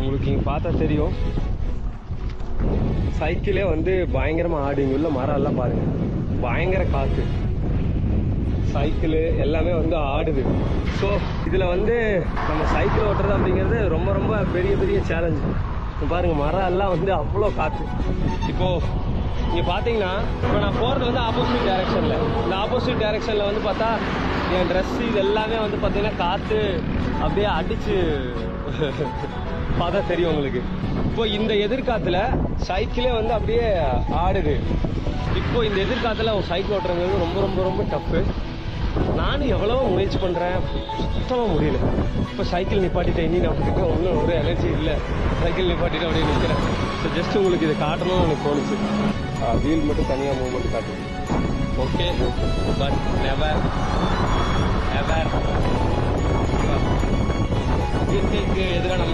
உங்களுக்கு இங்கே பார்த்தா தெரியும், சைக்கிளே வந்து பயங்கரமாக ஆடு. இங்கே உள்ள மரம் எல்லாம் பாருங்க, பயங்கர காற்று, சைக்கிள் எல்லாமே வந்து ஆடுது. ஸோ இதில் வந்து நம்ம சைக்கிள் ஓட்டுறது அப்படிங்கிறது ரொம்ப ரொம்ப பெரிய பெரிய சேலஞ்சு. பாருங்க, மரம் எல்லாம் வந்து அவ்வளோ காற்று. இப்போது இங்கே பார்த்தீங்கன்னா, இப்போ நான் போகிறது வந்து ஆப்போசிட் டைரெக்ஷனில். இந்த ஆப்போசிட் டைரெக்ஷனில் வந்து பார்த்தா என் ட்ரெஸ்ஸு இது எல்லாமே வந்து பார்த்தீங்கன்னா காற்று அப்படியே அடித்து பார்த்தா தெரியும் உங்களுக்கு. இப்போ இந்த எதிர்காத்துல சைக்கிளே வந்து அப்படியே ஆடுது. இப்போ இந்த எதிர்காத்துல சைக்கிள் ஓட்டுறது ரொம்ப ரொம்ப ரொம்ப டஃப்பு. நானும் எவ்வளவோ முயற்சி பண்ணுறேன், சுத்தமாக முடியல. இப்போ சைக்கிள் நிப்பாட்டிட்டேன், இனி நம்மகிட்ட ஒன்றும் ஒரு எனர்ஜி இல்லை. சைக்கிள் நிப்பாட்டிட்டு அப்படியே நிற்கிறேன். ஸோ ஜஸ்ட் உங்களுக்கு இதை காட்டணும்னு எனக்கு தோணுச்சு. வீல் மட்டும் தனியாக மூவ்மெண்ட் காட்டுது. ஓகே, பட் நெவர் எவர் இயற்கைக்கு எதிராக நம்ம